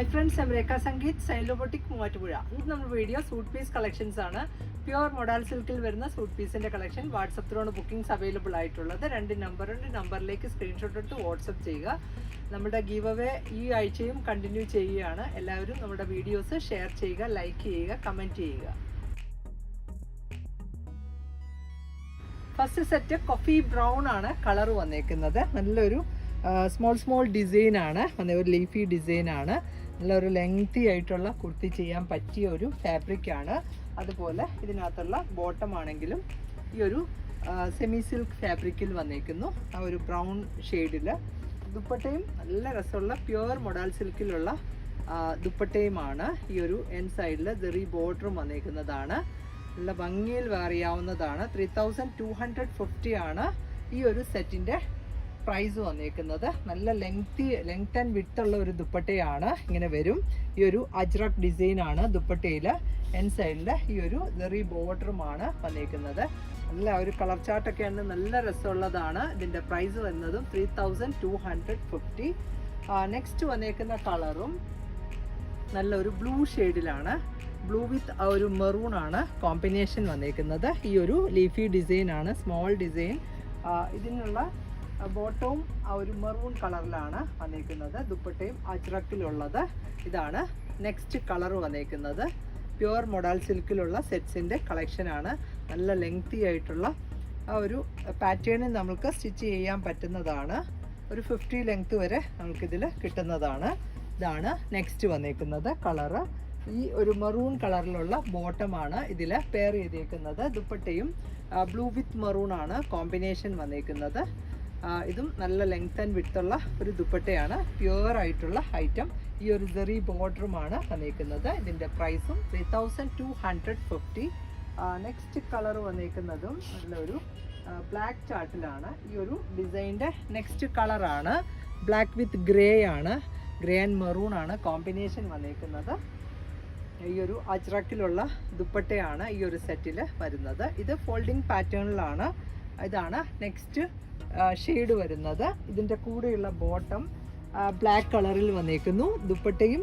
Hi friends, I'm Rekha Sangeet, Style Boutique Muvattupuzha. This is our video suit piece collections ആണ്. Pure modal silk ൽ വരുന്ന suit piece ന്റെ collection WhatsApp ത്രൂണ് bookings available ആയിട്ടുള്ളത്. രണ്ട് നമ്പറിലേക്ക് screenshot എടുത്ത് WhatsApp ചെയ്യുക. നമ്മുടെ ഗീവ് അവേ ഈ ആഴ്ചയും കണ്ടിന്യൂ ചെയ്യുകയാണ്. എല്ലാവരും നമ്മുടെ വീഡിയോസ് ഷെയർ ചെയ്യുക, ലൈക്ക് ചെയ്യുക, കമന്റ് ചെയ്യുക. ഫസ്റ്റ് സെറ്റ് കോഫി ബ്രൗൺ ആണ് കളർ വന്നേക്കുന്നത്. നല്ലൊരു സ്മോൾ ഡിസൈൻ ആണ്, ഒരു ലീഫി ഡിസൈൻ ആണ്. നല്ലൊരു ലെങ്തി ആയിട്ടുള്ള കുർത്തി ചെയ്യാൻ പറ്റിയ ഒരു ഫാബ്രിക് ആണ്. അതുപോലെ ഇതിനകത്തുള്ള ബോട്ടം ആണെങ്കിലും ഈ ഒരു സെമി സിൽക്ക് ഫാബ്രിക്കിൽ വന്നേക്കുന്നു, ആ ഒരു ബ്രൗൺ ഷെയ്ഡിൽ. ദുപ്പട്ടയും നല്ല രസമുള്ള പ്യുവർ മൊഡാൽ സിൽക്കിലുള്ള ദുപ്പട്ടയുമാണ്. ഈ ഒരു എൻ സൈഡിൽ ജെറി ബോർഡറും വന്നേക്കുന്നതാണ്. നല്ല ഭംഗിയിൽ വേറിയാവുന്നതാണ്. 3250 ആണ് ഈ ഒരു സെറ്റിൻ്റെ പ്രൈസ് വന്നേക്കുന്നത്. നല്ല ലെങ്ത് ആൻഡ് വിഡ്ത്ത് ഉള്ള ഒരു ദുപ്പട്ടയാണ്. ഇങ്ങനെ വരും. ഈ ഒരു അജ്രക് ഡിസൈൻ ആണ് ദുപ്പട്ടയിൽ. എൻ സൈഡിൽ ഈ ഒരു ജെറി ബോർഡറുമാണ് വന്നേക്കുന്നത്. നല്ല ഒരു കളർ ചാർട്ടൊക്കെയാണ്, നല്ല രസമുള്ളതാണ്. ഇതിൻ്റെ പ്രൈസ് വരുന്നതും 3250. നെക്സ്റ്റ് വന്നേക്കുന്ന കളറും നല്ലൊരു ബ്ലൂ ഷെയ്ഡിലാണ്. ബ്ലൂ വിത്ത് ആ ഒരു മെറൂൺ ആണ് കോമ്പിനേഷൻ വന്നേക്കുന്നത്. ഈ ഒരു ലീഫി ഡിസൈൻ ആണ്, സ്മോൾ ഡിസൈൻ. ഇതിനുള്ള ബോട്ടവും ആ ഒരു മെറൂൺ കളറിലാണ് വന്നേക്കുന്നത്. ദുപ്പട്ടയും അജ്രക്കിലുള്ളത്. ഇതാണ് നെക്സ്റ്റ് കളർ വന്നേക്കുന്നത്. പ്യുവർ മൊഡാൽ സിൽക്കിലുള്ള സെറ്റ്സിൻ്റെ കളക്ഷനാണ്. നല്ല ലെങ്തി ആയിട്ടുള്ള ആ ഒരു പാറ്റേണിൽ നമുക്ക് സ്റ്റിച്ച് ചെയ്യാൻ പറ്റുന്നതാണ്. ഒരു 50 ലെങ്ത് വരെ നമുക്കിതിൽ കിട്ടുന്നതാണ്. ഇതാണ് നെക്സ്റ്റ് വന്നേക്കുന്നത് കളറ്. ഈ ഒരു മെറൂൺ കളറിലുള്ള ബോട്ടമാണ് ഇതിൽ പെയർ ചെയ്തേക്കുന്നത്. ദുപ്പട്ടയും ബ്ലൂ വിത്ത് മെറൂൺ ആണ് കോമ്പിനേഷൻ വന്നേക്കുന്നത്. ഇതും നല്ല ലെങ്ത് ആൻഡ് വിഡ്ത്തുള്ള ഒരു ദുപ്പട്ടയാണ്, പ്യുവർ ആയിട്ടുള്ള ഐറ്റം. ഈ ഒരു ജെറി ബോർഡറുമാണ് വന്നേക്കുന്നത്. ഇതിൻ്റെ പ്രൈസും 3250. നെക്സ്റ്റ് കളർ വന്നേക്കുന്നതും നല്ലൊരു ബ്ലാക്ക് ചാർട്ടിലാണ്. ഈ ഒരു ഡിസൈൻ്റെ നെക്സ്റ്റ് കളറാണ് ബ്ലാക്ക് വിത്ത് ഗ്രേ ആണ്. ഗ്രേ ആൻഡ് മെറൂൺ ആണ് കോമ്പിനേഷൻ വന്നേക്കുന്നത്. ഈ ഒരു അജ്രക്കിലുള്ള ദുപ്പട്ടയാണ് ഈ ഒരു സെറ്റിൽ വരുന്നത്. ഇത് ഫോൾഡിങ് പാറ്റേണിലാണ്. ഇതാണ് നെക്സ്റ്റ് ഷെയ്ഡ് വരുന്നത്. ഇതിൻ്റെ കൂടെയുള്ള ബോട്ടം ബ്ലാക്ക് കളറിൽ വന്നേക്കുന്നു. ദുപ്പട്ടയും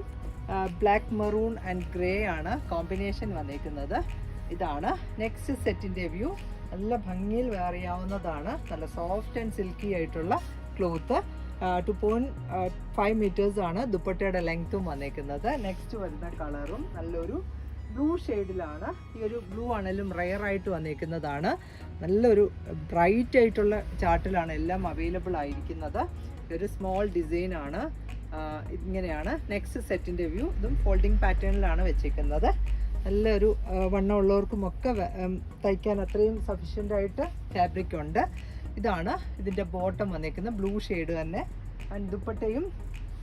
ബ്ലാക്ക് മെറൂൺ ആൻഡ് ഗ്രേ ആണ് കോമ്പിനേഷൻ വന്നേക്കുന്നത്. ഇതാണ് നെക്സ്റ്റ് സെറ്റിൻ്റെ വ്യൂ. നല്ല ഭംഗിയിൽ വേറിയാവുന്നതാണ്. നല്ല സോഫ്റ്റ് ആൻഡ് സിൽക്കി ആയിട്ടുള്ള ക്ലോത്ത്. 2.5 മീറ്റേഴ്സ് ആണ് ദുപ്പട്ടയുടെ ലെങ്ത്തും വന്നേക്കുന്നത്. നെക്സ്റ്റ് വരുന്ന കളറും നല്ലൊരു ബ്ലൂ ഷെയ്ഡിലാണ്. ഈ ഒരു ബ്ലൂ ആണെങ്കിലും റെയർ ആയിട്ട് വന്നേക്കുന്നതാണ്. നല്ലൊരു ബ്രൈറ്റ് ആയിട്ടുള്ള ചാർട്ടിലാണ് എല്ലാം അവൈലബിൾ ആയിരിക്കുന്നത്. ഒരു സ്മോൾ ഡിസൈൻ ആണ്. ഇങ്ങനെയാണ് നെക്സ്റ്റ് സെറ്റിൻ്റെ വ്യൂ. ഇതും ഫോൾഡിങ് പാറ്റേണിലാണ് വെച്ചേക്കുന്നത്. നല്ലൊരു വണ്ണമുള്ളവർക്കുമൊക്കെ തയ്ക്കാൻ അത്രയും സഫീഷ്യൻ്റ് ആയിട്ട് ഫാബ്രിക് ഉണ്ട്. ഇതാണ് ഇതിൻ്റെ ബോട്ടം വന്നേക്കുന്നത്, ബ്ലൂ ഷെയ്ഡ് തന്നെ. ആൻഡ് ദുപ്പട്ടയും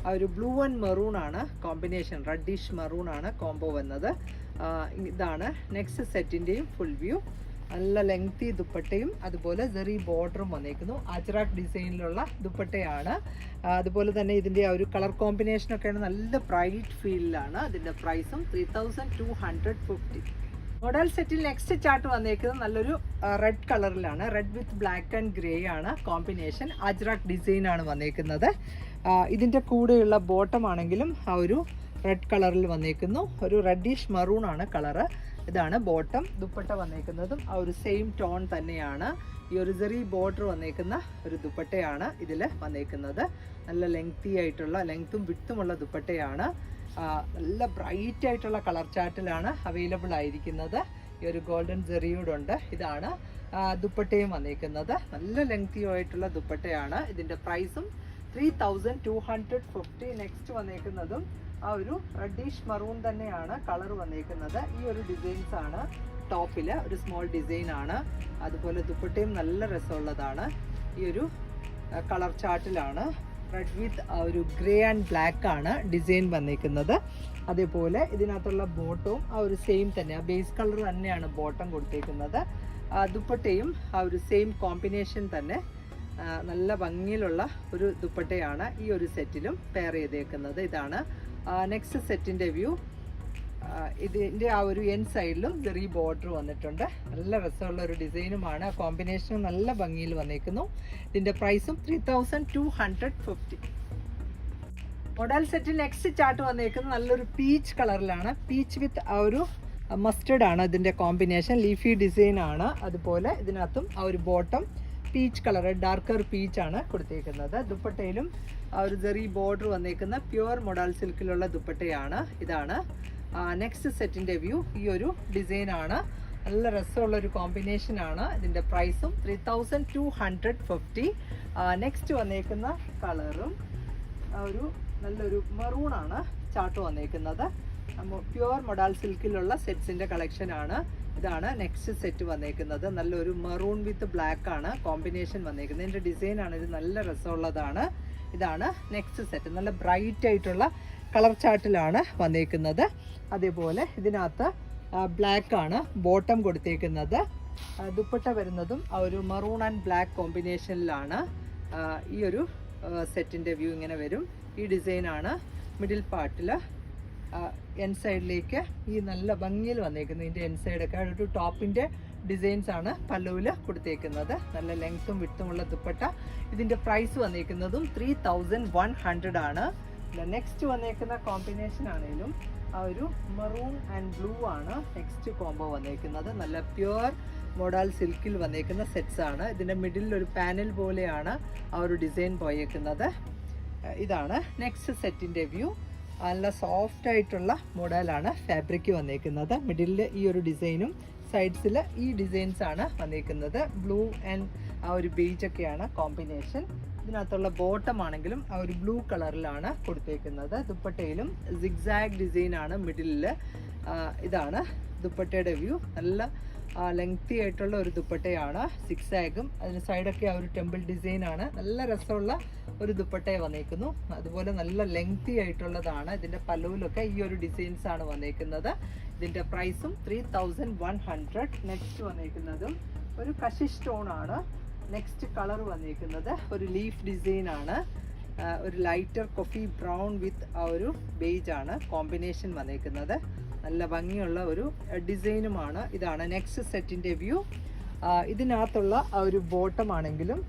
ആ ഒരു ബ്ലൂ ആൻഡ് മെറൂൺ ആണ് കോമ്പിനേഷൻ, റെഡിഷ് മെറൂൺ ആണ് കോംബോ വന്നത്. ഇതാണ് നെക്സ്റ്റ് സെറ്റിൻ്റെയും ഫുൾ വ്യൂ. നല്ല ലെങ്തി ദുപ്പട്ടയും അതുപോലെ ജെറി ബോർഡറും വന്നേക്കുന്നു. അജ്രക് ഡിസൈനിലുള്ള ദുപ്പട്ടയാണ്. അതുപോലെ തന്നെ ഇതിൻ്റെ ആ ഒരു കളർ കോമ്പിനേഷനൊക്കെയാണ് നല്ല ബ്രൈറ്റ് ഫീലിലാണ്. അതിൻ്റെ പ്രൈസും 3250. മോഡൽ സെറ്റിൽ നെക്സ്റ്റ് ചാർട്ട് വന്നേക്കുന്നത് നല്ലൊരു റെഡ് കളറിലാണ്. Read with black and grey ആണ് കോമ്പിനേഷൻ. അജ്രക് ഡിസൈൻ ആണ് വന്നേക്കുന്നത്. ഇതിൻ്റെ കൂടെയുള്ള ബോട്ടം ആണെങ്കിലും ആ ഒരു റെഡ് കളറിൽ വന്നേക്കുന്നു. ഒരു റെഡിഷ് മറൂൺ ആണ് കളറ്. ഇതാണ് ബോട്ടം. ദുപ്പട്ട വന്നേക്കുന്നതും ആ ഒരു സെയിം ടോൺ തന്നെയാണ്. ഈ ഒരു ജെറി ബോർഡർ വന്നേക്കുന്ന ഒരു ദുപ്പട്ടയാണ് ഇതിൽ വന്നേക്കുന്നത്. നല്ല ലെങ്തി ആയിട്ടുള്ള ലെങ്ത്തും വിഡ്ത്തുമുള്ള ദുപ്പട്ടയാണ്. നല്ല ബ്രൈറ്റ് ആയിട്ടുള്ള കളർ ചാർട്ടിലാണ് അവൈലബിൾ ആയിരിക്കുന്നത്. ഈ ഒരു ഗോൾഡൻ ജെറിയോടുണ്ട്. ഇതാണ് ദുപ്പട്ടയും വന്നേക്കുന്നത്. നല്ല ലെങ്തി ആയിട്ടുള്ള ദുപ്പട്ടയാണ്. ഇതിൻ്റെ പ്രൈസും 3250. നെക്സ്റ്റ് വന്നേക്കുന്നതും ആ ഒരു റെഡിഷ് മറൂൺ തന്നെയാണ് കളർ വന്നേക്കുന്നത്. ഈ ഒരു ഡിസൈൻസ് ആണ് ടോപ്പിൽ, ഒരു സ്മോൾ ഡിസൈൻ ആണ്. അതുപോലെ ദുപ്പട്ടയും നല്ല രസമുള്ളതാണ്. ഈ ഒരു കളർ ചാർട്ടിലാണ്. റെഡ് വിത്ത് ആ ഒരു ഗ്രേ ആൻഡ് ബ്ലാക്ക് ആണ് ഡിസൈൻ വന്നേക്കുന്നത്. അതേപോലെ ഇതിനകത്തുള്ള ബോട്ടവും ആ ഒരു സെയിം തന്നെ, ആ ബേസ് കളർ തന്നെയാണ് ബോട്ടം കൊടുത്തേക്കുന്നത്. ദുപ്പട്ടയും ആ ഒരു സെയിം കോമ്പിനേഷൻ തന്നെ. നല്ല ഭംഗിയിലുള്ള ഒരു ദുപ്പട്ടയാണ് ഈ ഒരു സെറ്റിലും പെയർ ചെയ്തേക്കുന്നത്. ഇതാണ് നെക്സ്റ്റ് സെറ്റിൻ്റെ വ്യൂ. ഇതിൻ്റെ ആ ഒരു എൻ സൈഡിലും ജെറി ബോർഡർ വന്നിട്ടുണ്ട്. നല്ല രസമുള്ള ഒരു ഡിസൈനുമാണ്. കോമ്പിനേഷനും നല്ല ഭംഗിയിൽ വന്നേക്കുന്നു. ഇതിൻ്റെ പ്രൈസും 3250. മോഡൽ സെറ്റിൽ നെക്സ്റ്റ് ചാർട്ട് വന്നേക്കുന്നത് നല്ലൊരു പീച്ച് കളറിലാണ്. പീച്ച് വിത്ത് ആ ഒരു മസ്റ്റേർഡ് ആണ് ഇതിൻ്റെ കോമ്പിനേഷൻ. ലീഫി ഡിസൈൻ ആണ്. അതുപോലെ ഇതിനകത്തും ആ ഒരു bottom peach colour, darker peach ആണ് കൊടുത്തേക്കുന്നത്. ദുപ്പട്ടയിലും ആ ഒരു ജെറി ബോർഡർ വന്നേക്കുന്ന പ്യുവർ മോഡൽ സിൽക്കിലുള്ള ദുപ്പട്ടയാണ്. ഇതാണ് നെക്സ്റ്റ് സെറ്റിൻ്റെ വ്യൂ. ഈ ഒരു ഡിസൈൻ ആണ്. നല്ല രസമുള്ള ഒരു കോമ്പിനേഷൻ ആണ്. ഇതിൻ്റെ പ്രൈസും 3250. നെക്സ്റ്റ് വന്നേക്കുന്ന കളറും ഒരു നല്ലൊരു മെറൂൺ ആണ് ചാർട്ട് വന്നേക്കുന്നത്. പ്യുവർ മൊഡാൽ സിൽക്കിലുള്ള സെറ്റ്സിൻ്റെ കളക്ഷൻ ആണ്. ഇതാണ് നെക്സ്റ്റ് സെറ്റ് വന്നേക്കുന്നത്. നല്ലൊരു മെറൂൺ വിത്ത് ബ്ലാക്ക് ആണ് കോമ്പിനേഷൻ വന്നേക്കുന്നത്. ഇതിൻ്റെ ഡിസൈൻ ആണ്. ഇത് നല്ല രസമുള്ളതാണ്. ഇതാണ് നെക്സ്റ്റ് സെറ്റ്. നല്ല ബ്രൈറ്റ് ആയിട്ടുള്ള കളർ ചാർട്ടിലാണ് വന്നേക്കുന്നത്. അതേപോലെ ഇതിനകത്ത് ബ്ലാക്ക് ആണ് ബോട്ടം കൊടുത്തേക്കുന്നത്. ദുപ്പട്ട വരുന്നതും ആ ഒരു മറൂൺ ആൻഡ് ബ്ലാക്ക് കോമ്പിനേഷനിലാണ്. ഈ ഒരു സെറ്റിൻ്റെ വ്യൂ ഇങ്ങനെ വരും. ഈ ഡിസൈനാണ് മിഡിൽ പാർട്ടിൽ എൻ സൈഡിലേക്ക് ഈ നല്ല ഭംഗിയിൽ വന്നേക്കുന്നത്. ഇതിൻ്റെ എൻ സൈഡൊക്കെ ഒരു ടോപ്പിൻ്റെ ഡിസൈൻസ് ആണ് പല്ലുവിൽ കൊടുത്തേക്കുന്നത്. നല്ല ലെങ്ത്തും വിട്ടുമുള്ള ദുപ്പട്ട. ഇതിൻ്റെ പ്രൈസ് വന്നേക്കുന്നതും 3100 ആണ്. നെക്സ്റ്റ് വന്നേക്കുന്ന കോമ്പിനേഷൻ ആണെങ്കിലും ആ ഒരു മെറൂൺ ആൻഡ് ബ്ലൂ ആണ് നെക്സ്റ്റ് കോംബോ വന്നേക്കുന്നത്. നല്ല പ്യുവർ മോഡൽ സിൽക്കിൽ വന്നേക്കുന്ന സെറ്റ്സ് ആണ്. ഇതിൻ്റെ മിഡിലിൽ ഒരു പാനൽ പോലെയാണ് ആ ഒരു ഡിസൈൻ പോയേക്കുന്നത്. ഇതാണ് നെക്സ്റ്റ് സെറ്റിൻ്റെ വ്യൂ. നല്ല സോഫ്റ്റ് ആയിട്ടുള്ള മോഡലാണ് ഫാബ്രിക് വന്നേക്കുന്നത്. മിഡിലിൽ ഈ ഒരു ഡിസൈനും സൈഡ്സിൽ ഈ ഡിസൈൻസ് ആണ് വന്നേക്കുന്നത്. ബ്ലൂ ആൻഡ് ആ ഒരു ബേജൊക്കെയാണ് കോമ്പിനേഷൻ. ഇതിനകത്തുള്ള ബോട്ടം ആണെങ്കിലും ആ ഒരു ബ്ലൂ കളറിലാണ് കൊടുത്തേക്കുന്നത്. ദുപ്പട്ടയിലും സിഗ്സാഗ് ഡിസൈൻ ആണ് മിഡിലിൽ. ഇതാണ് ദുപ്പട്ടയുടെ വ്യൂ. നല്ല ലെങ്തി ആയിട്ടുള്ള ഒരു ദുപ്പട്ടയാണ്. സിക്സാഗും അതിന് സൈഡൊക്കെ ആ ഒരു ടെമ്പിൾ ഡിസൈൻ ആണ്. നല്ല രസമുള്ള ഒരു ദുപ്പട്ടയെ വന്നേക്കുന്നു. അതുപോലെ നല്ല ലെങ്തി ആയിട്ടുള്ളതാണ്. ഇതിൻ്റെ പല്ലുവിലൊക്കെ ഈ ഒരു ഡിസൈൻസ് ആണ് വന്നേക്കുന്നത്. ഇതിൻ്റെ പ്രൈസും 3100. നെക്സ്റ്റ് വന്നേക്കുന്നതും ഒരു കശിഷ് സ്റ്റോൺ ആണ്. നെക്സ്റ്റ് കളർ വന്നേക്കുന്നത് ഒരു ലീഫ് ഡിസൈൻ ആണ്. ഒരു ലൈറ്റർ കോഫി ബ്രൗൺ വിത്ത് ആ ഒരു ബേജ് ആണ് കോമ്പിനേഷൻ വന്നേക്കുന്നത്. നല്ല ഭംഗിയുള്ള ഒരു ഡിസൈനുമാണ്. ഇതാണ് നെക്സ്റ്റ് സെറ്റിൻ്റെ വ്യൂ. ഇതിനകത്തുള്ള ആ ഒരു ബോട്ടം ആണെങ്കിലും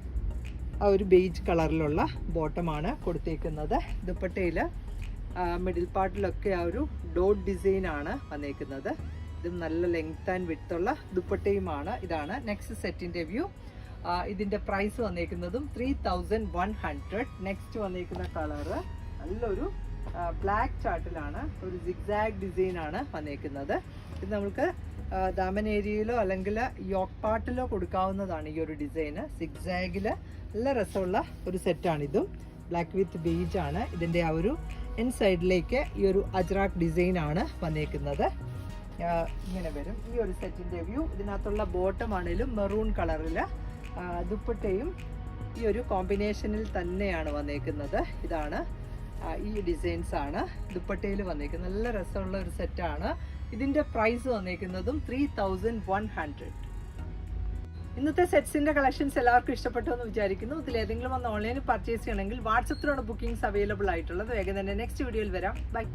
ആ ഒരു ബേജ് കളറിലുള്ള ബോട്ടമാണ് കൊടുത്തേക്കുന്നത്. ദുപ്പട്ടയിൽ മിഡിൽ പാർട്ടിലൊക്കെ ആ ഒരു ഡോട്ട് ഡിസൈൻ ആണ് വന്നേക്കുന്നത്. ഇതും നല്ല ലെങ്ത് ആൻഡ് വിഡ്ത്തുള്ള ദുപ്പട്ടയുമാണ്. ഇതാണ് നെക്സ്റ്റ് സെറ്റിൻ്റെ വ്യൂ. ഇതിൻ്റെ പ്രൈസ് വന്നേക്കുന്നതും 3100. നെക്സ്റ്റ് വന്നേക്കുന്ന കളറ് നല്ലൊരു ബ്ലാക്ക് ചാർട്ടിലാണ്. ഒരു സിഗ്സാഗ് ഡിസൈൻ ആണ് വന്നേക്കുന്നത്. ഇത് നമുക്ക് ദാമൻ ഏരിയയിലോ അല്ലെങ്കിൽ യോക്ക് പാർട്ടിലോ കൊടുക്കാവുന്നതാണ് ഈ ഒരു ഡിസൈന്. സിഗ്സാഗിൽ നല്ല രസമുള്ള ഒരു സെറ്റാണിതും. ബ്ലാക്ക് വിത്ത് ബേജ് ആണ്. ഇതിൻ്റെ ആ ഒരു എൻ സൈഡിലേക്ക് ഈ ഒരു അജ്രാക്ക് ഡിസൈൻ ആണ് വന്നേക്കുന്നത്. ഇങ്ങനെ വരും ഈ ഒരു സെറ്റിൻ്റെ വ്യൂ. ഇതിനകത്തുള്ള ബോട്ടം ആണെങ്കിലും മെറൂൺ കളറിൽ, ദുപ്പട്ടയും ഈ ഒരു കോമ്പിനേഷനിൽ തന്നെയാണ് വന്നേക്കുന്നത്. ഇതാണ് ഈ ഡിസൈൻസ് ആണ് ദുപ്പട്ടയിൽ വന്നേക്കുന്നത്. നല്ല രസമുള്ള ഒരു സെറ്റാണ്. ഇതിൻ്റെ പ്രൈസ് വന്നേക്കുന്നതും 3100. ഇന്നത്തെ സെറ്റ്സിൻ്റെ കളക്ഷൻസ് എല്ലാവർക്കും ഇഷ്ടപ്പെട്ടു എന്ന് വിചാരിക്കുന്നു. ഇതിലേതെങ്കിലും ഒന്ന് ഓൺലൈനിൽ പർച്ചേസ് ചെയ്യണമെങ്കിൽ വാട്സപ്പിലാണ് ബുക്കിംഗ്സ് അവൈലബിൾ ആയിട്ടുള്ളത്. വേഗം തന്നെ നെക്സ്റ്റ് വീഡിയോയിൽ വരാം. ബൈ.